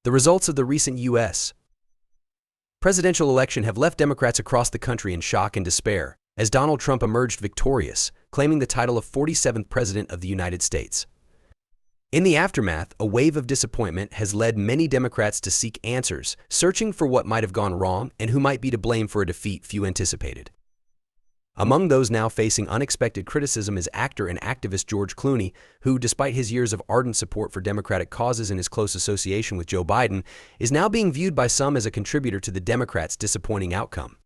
The results of the recent U.S. presidential election have left Democrats across the country in shock and despair, as Donald Trump emerged victorious, claiming the title of 47th President of the United States. In the aftermath, a wave of disappointment has led many Democrats to seek answers, searching for what might have gone wrong and who might be to blame for a defeat few anticipated. Among those now facing unexpected criticism is actor and activist George Clooney, who, despite his years of ardent support for Democratic causes and his close association with Joe Biden, is now being viewed by some as a contributor to the Democrats' disappointing outcome.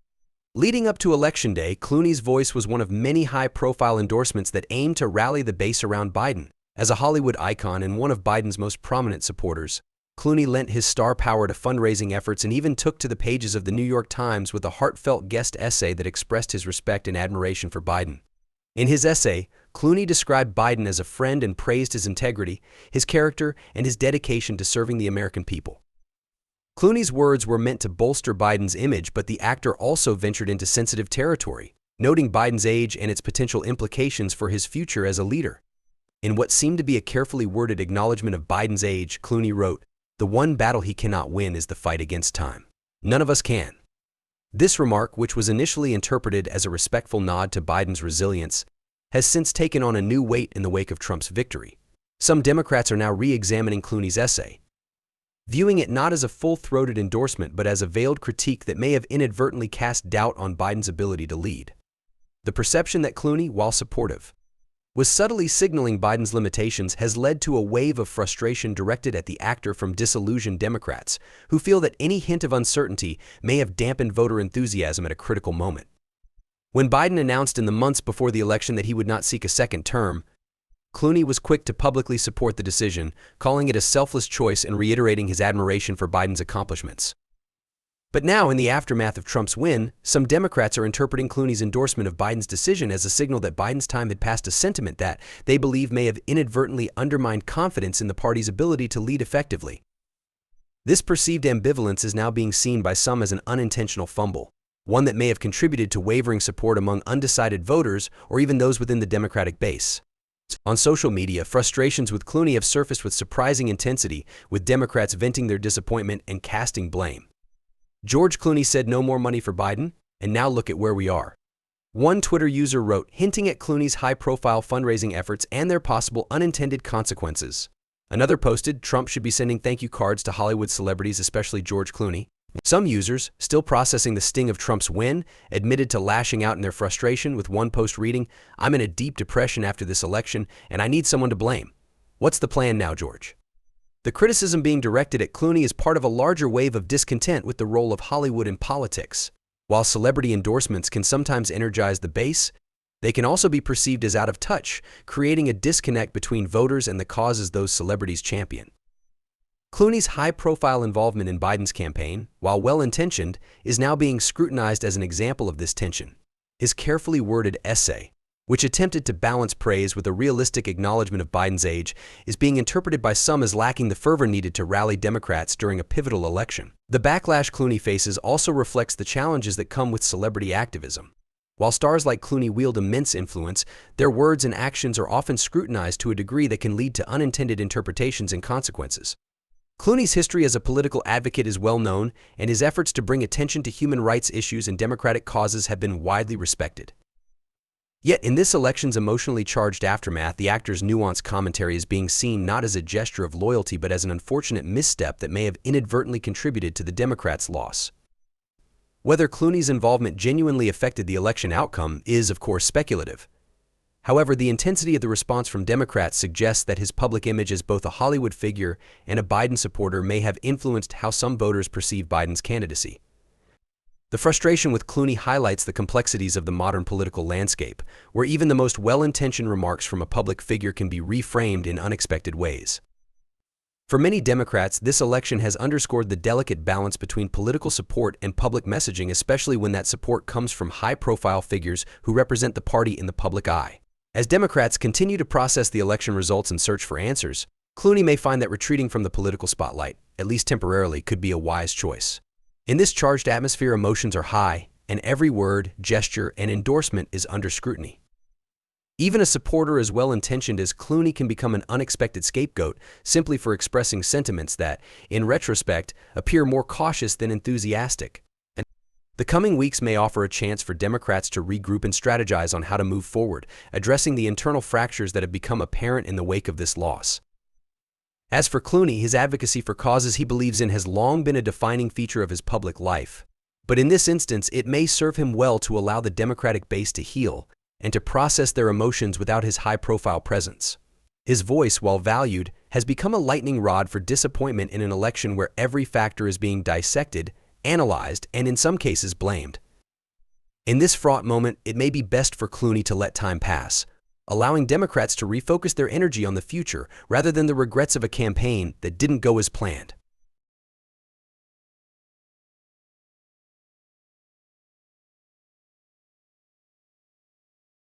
Leading up to Election Day, Clooney's voice was one of many high-profile endorsements that aimed to rally the base around Biden. As a Hollywood icon and one of Biden's most prominent supporters, Clooney lent his star power to fundraising efforts and even took to the pages of the New York Times with a heartfelt guest essay that expressed his respect and admiration for Biden. In his essay, Clooney described Biden as a friend and praised his integrity, his character, and his dedication to serving the American people. Clooney's words were meant to bolster Biden's image, but the actor also ventured into sensitive territory, noting Biden's age and its potential implications for his future as a leader. In what seemed to be a carefully worded acknowledgement of Biden's age, Clooney wrote, "The one battle he cannot win is the fight against time. None of us can." This remark, which was initially interpreted as a respectful nod to Biden's resilience, has since taken on a new weight in the wake of Trump's victory. Some Democrats are now re-examining Clooney's essay, viewing it not as a full-throated endorsement but as a veiled critique that may have inadvertently cast doubt on Biden's ability to lead. The perception that Clooney, while supportive, was subtly signaling Biden's limitations has led to a wave of frustration directed at the actor from disillusioned Democrats, who feel that any hint of uncertainty may have dampened voter enthusiasm at a critical moment. When Biden announced in the months before the election that he would not seek a second term, Clooney was quick to publicly support the decision, calling it a selfless choice and reiterating his admiration for Biden's accomplishments. But now, in the aftermath of Trump's win, some Democrats are interpreting Clooney's endorsement of Biden's decision as a signal that Biden's time had passed, a sentiment that they believe may have inadvertently undermined confidence in the party's ability to lead effectively. This perceived ambivalence is now being seen by some as an unintentional fumble, one that may have contributed to wavering support among undecided voters or even those within the Democratic base. On social media, frustrations with Clooney have surfaced with surprising intensity, with Democrats venting their disappointment and casting blame. George Clooney said no more money for Biden, and now look at where we are. One Twitter user wrote, hinting at Clooney's high-profile fundraising efforts and their possible unintended consequences. Another posted, Trump should be sending thank you cards to Hollywood celebrities, especially George Clooney. Some users, still processing the sting of Trump's win, admitted to lashing out in their frustration, with one post reading, "I'm in a deep depression after this election, and I need someone to blame. What's the plan now, George?" The criticism being directed at Clooney is part of a larger wave of discontent with the role of Hollywood in politics. While celebrity endorsements can sometimes energize the base, they can also be perceived as out of touch, creating a disconnect between voters and the causes those celebrities champion. Clooney's high-profile involvement in Biden's campaign, while well-intentioned, is now being scrutinized as an example of this tension. His carefully worded essay, which attempted to balance praise with a realistic acknowledgement of Biden's age, is being interpreted by some as lacking the fervor needed to rally Democrats during a pivotal election. The backlash Clooney faces also reflects the challenges that come with celebrity activism. While stars like Clooney wield immense influence, their words and actions are often scrutinized to a degree that can lead to unintended interpretations and consequences. Clooney's history as a political advocate is well known, and his efforts to bring attention to human rights issues and democratic causes have been widely respected. Yet, in this election's emotionally charged aftermath, the actor's nuanced commentary is being seen not as a gesture of loyalty but as an unfortunate misstep that may have inadvertently contributed to the Democrats' loss. Whether Clooney's involvement genuinely affected the election outcome is, of course, speculative. However, the intensity of the response from Democrats suggests that his public image as both a Hollywood figure and a Biden supporter may have influenced how some voters perceive Biden's candidacy. The frustration with Clooney highlights the complexities of the modern political landscape, where even the most well-intentioned remarks from a public figure can be reframed in unexpected ways. For many Democrats, this election has underscored the delicate balance between political support and public messaging, especially when that support comes from high-profile figures who represent the party in the public eye. As Democrats continue to process the election results and search for answers, Clooney may find that retreating from the political spotlight, at least temporarily, could be a wise choice. In this charged atmosphere, emotions are high, and every word, gesture, and endorsement is under scrutiny. Even a supporter as well-intentioned as Clooney can become an unexpected scapegoat simply for expressing sentiments that, in retrospect, appear more cautious than enthusiastic. And the coming weeks may offer a chance for Democrats to regroup and strategize on how to move forward, addressing the internal fractures that have become apparent in the wake of this loss. As for Clooney, his advocacy for causes he believes in has long been a defining feature of his public life. But in this instance, it may serve him well to allow the Democratic base to heal and to process their emotions without his high-profile presence. His voice, while valued, has become a lightning rod for disappointment in an election where every factor is being dissected, analyzed, and in some cases blamed. In this fraught moment, it may be best for Clooney to let time pass, allowing Democrats to refocus their energy on the future rather than the regrets of a campaign that didn't go as planned.